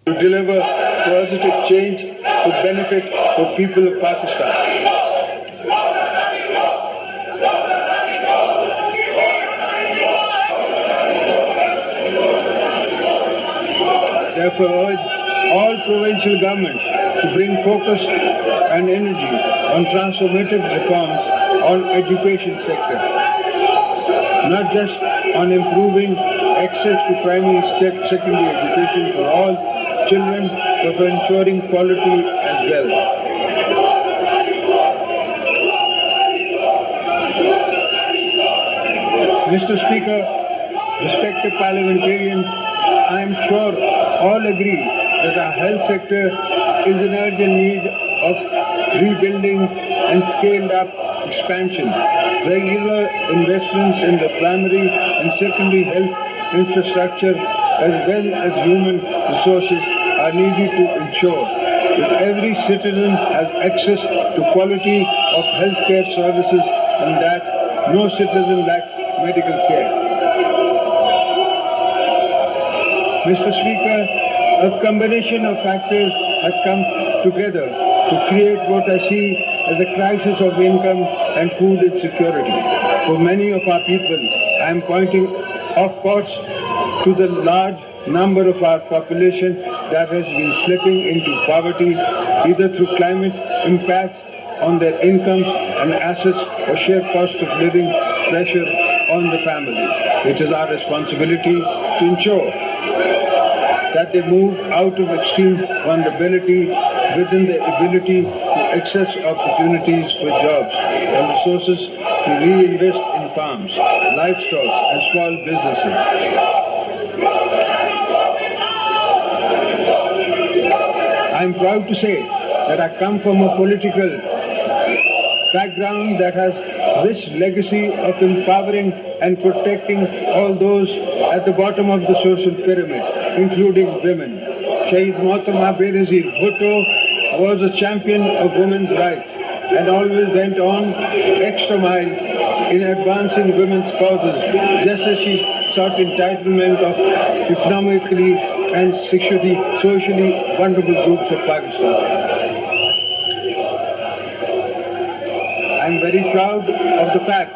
to deliver positive change to benefit the people of Pakistan. Therefore, urge all provincial governments to bring focus and energy on transformative reforms on education sector, not just on improving access to primary and secondary education for all children, but for ensuring quality as well. Mr. Speaker, respected parliamentarians, I am sure all agree that our health sector is in urgent need of rebuilding and scaled up expansion. Regular investments in the primary and secondary health infrastructure as well as human resources are needed to ensure that every citizen has access to quality of healthcare services and that no citizen lacks medical care. Mr. Speaker, a combination of factors has come together to create what I see as a crisis of income and food insecurity. For many of our people, I am pointing, of course, to the large number of our population that has been slipping into poverty either through climate impacts on their incomes and assets or sheer cost of living pressure on the families. It is our responsibility to ensure that they move out of extreme vulnerability within the ability to access opportunities for jobs and resources to reinvest in farms, livestock and small businesses. I am proud to say that I come from a political background that has rich legacy of empowering and protecting all those at the bottom of the social pyramid, including women. Shaheed Mohtarma Benazir Bhutto was a champion of women's rights and always went on extra mile in advancing women's causes, just as she sought entitlement of economically and socially vulnerable groups of Pakistan. I am very proud of the fact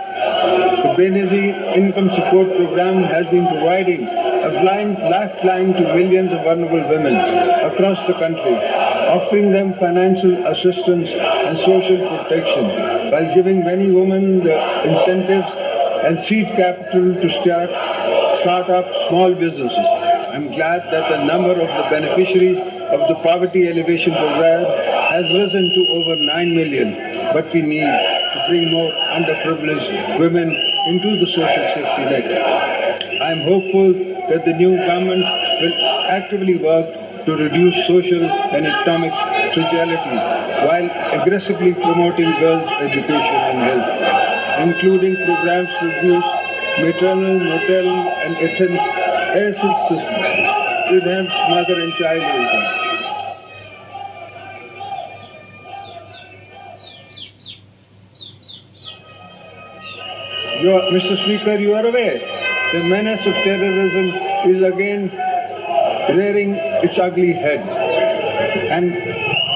the Benazir Income Support Program has been providing a lifeline to millions of vulnerable women across the country, offering them financial assistance and social protection, while giving many women the incentives and seed capital to start up small businesses. I am glad that the number of the beneficiaries of the Poverty Elevation Program has risen to over 9 million, but we need to bring more underprivileged women into the social safety net. I am hopeful that the new government will actively work to reduce social and economic fragility while aggressively promoting girls' education and health, including programs to reduce maternal, maternal and health systems, enhance mother and child health. Mr. Speaker, you are aware the menace of terrorism is again rearing its ugly head and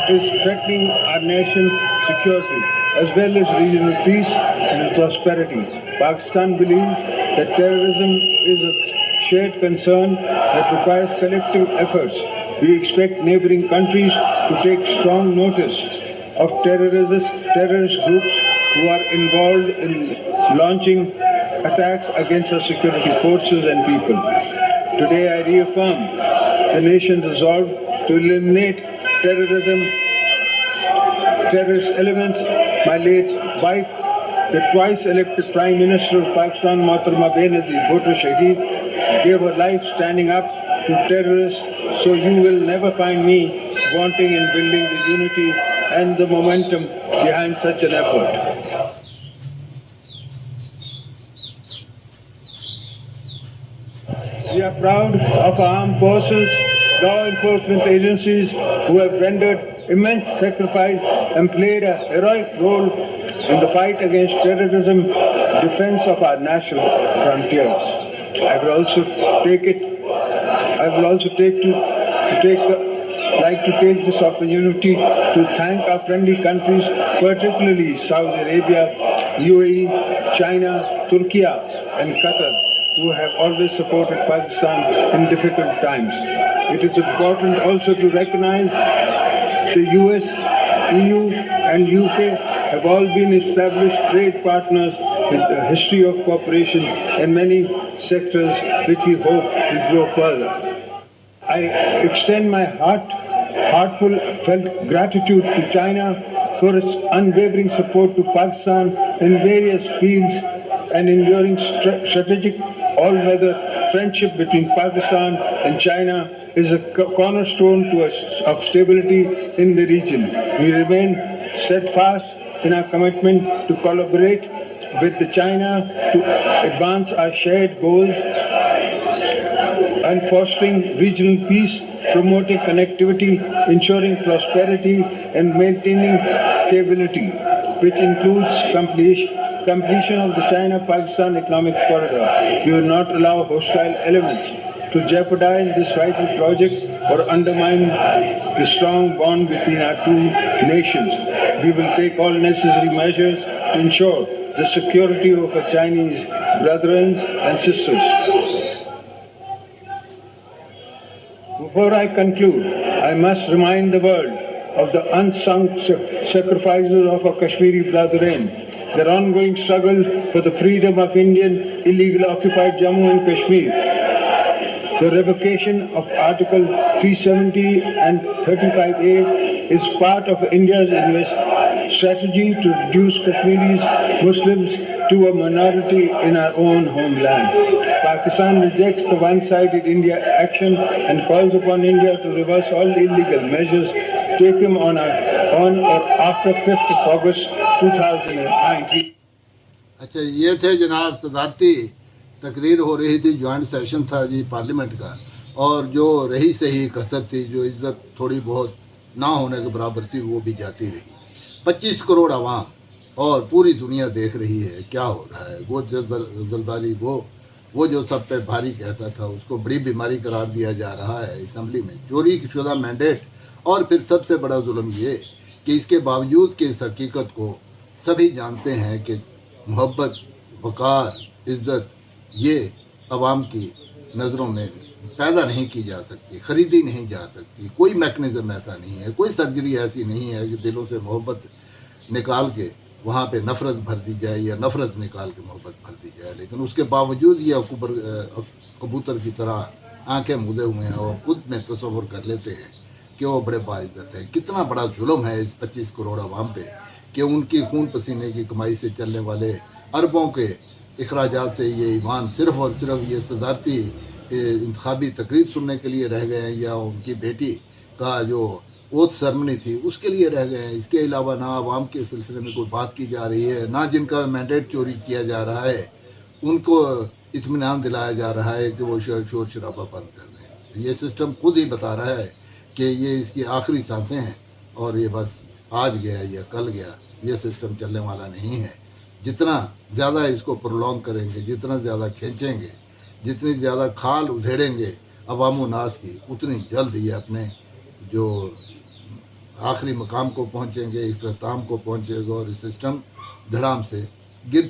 is threatening our nation's security as well as regional peace and prosperity. Pakistan believes that terrorism is a shared concern that requires collective efforts. We expect neighboring countries to take strong notice of terrorist groups who are involved in launching attacks against our security forces and people. Today I reaffirm the nation's resolve to eliminate terrorist elements. My late wife, the twice elected Prime Minister of Pakistan, Mohtarma Benazir Bhutto Shaheed, gave her life standing up to terrorists, so you will never find me wanting in building the unity and the momentum behind such an effort. We are proud of our armed forces, law enforcement agencies who have rendered immense sacrifice and played a heroic role in the fight against terrorism, defense of our national frontiers. I will also take to like to take this opportunity to thank our friendly countries, particularly Saudi Arabia, UAE, China, Turkey, and Qatar, who have always supported Pakistan in difficult times. It is important also to recognize the US, EU, and UK have all been established trade partners with a history of cooperation in many sectors which we hope will grow further. I extend my heartfelt gratitude to China for its unwavering support to Pakistan in various fields and enduring strategic all-weather friendship between Pakistan and China is a cornerstone of stability in the region. We remain steadfast in our commitment to collaborate with China to advance our shared goals and fostering regional peace, promoting connectivity, ensuring prosperity, and maintaining stability, which includes completion of the China-Pakistan economic corridor. We will not allow hostile elements to jeopardize this vital project or undermine the strong bond between our two nations. We will take all necessary measures to ensure the security of our Chinese brethren and sisters. Before I conclude, I must remind the world of the unsung sacrifices of our Kashmiri brethren, their ongoing struggle for the freedom of Indian illegally occupied Jammu and Kashmir. The revocation of Article 370 and 35A is part of India's strategy to reduce Kashmiris Muslims to a minority in our own homeland. Pakistan rejects the one-sided India action and calls upon India to reverse all illegal measures taken on or after 5th of August 2019. अच्छा, ये थे जनाब सदारती तकरीर हो रही थी, joint session था जी parliament का, और जो रही सही कसर थी, जो इज्जत थोड़ी बहुत ना होने के बराबर थी, वो भी जाती रही। 25 करोड़ आवाम और पूरी दुनिया देख रही है क्या हो रहा है। जरदारी वो जो सब पे भारी कहता था, उसको बड़ी बीमारी करार दिया जा रहा है असम्बली में। चोरी शुदा मैंडेट, और फिर सबसे बड़ा जुल्म ये कि इसके बावजूद कि इस हकीकत को सभी जानते हैं कि मोहब्बत, वक़ार, इज़्ज़त ये अवाम की नज़रों में पैदा नहीं की जा सकती, ख़रीदी नहीं जा सकती। कोई मैकेनिज़्म ऐसा नहीं है, कोई सर्जरी ऐसी नहीं है कि दिलों से मोहब्बत निकाल के वहाँ पे नफ़रत भर दी जाए या नफ़रत निकाल के मोहब्बत भर दी जाए। लेकिन उसके बावजूद ये कबूतर की तरह आंखें मूंदे हुए हैं और खुद में तसव्वुर कर लेते हैं कि वो बड़े बाइज़्ज़त हैं। कितना बड़ा जुल्म है इस 25 करोड़ आवाम पे कि उनकी खून पसीने की कमाई से चलने वाले अरबों के अखराजात से ये ईमान सिर्फ़ और सिर्फ ये सदारती इंतखाबी तकरीर सुनने के लिए रह गए हैं, या उनकी बेटी का जो ओथ सेरेमनी थी उसके लिए रह गए हैं। इसके अलावा ना आवाम के सिलसिले में कोई बात की जा रही है, ना जिनका मैंडेट चोरी किया जा रहा है उनको इत्मीनान दिलाया जा रहा है कि वो शोर शराबा बंद कर दें। ये सिस्टम खुद ही बता रहा है कि ये इसकी आखिरी सांसें हैं और ये बस आज गया या कल गया, ये सिस्टम चलने वाला नहीं है। जितना ज़्यादा इसको प्रोलॉन्ग करेंगे, जितना ज़्यादा खींचेंगे, जितनी ज़्यादा खाल उधेड़ेंगे अवाम नास की, उतनी जल्द ये अपने जो आखिरी मकाम को पहुँचेंगे, इख्तिताम को पहुँचेगा और इस सिस्टम धड़ाम से गिर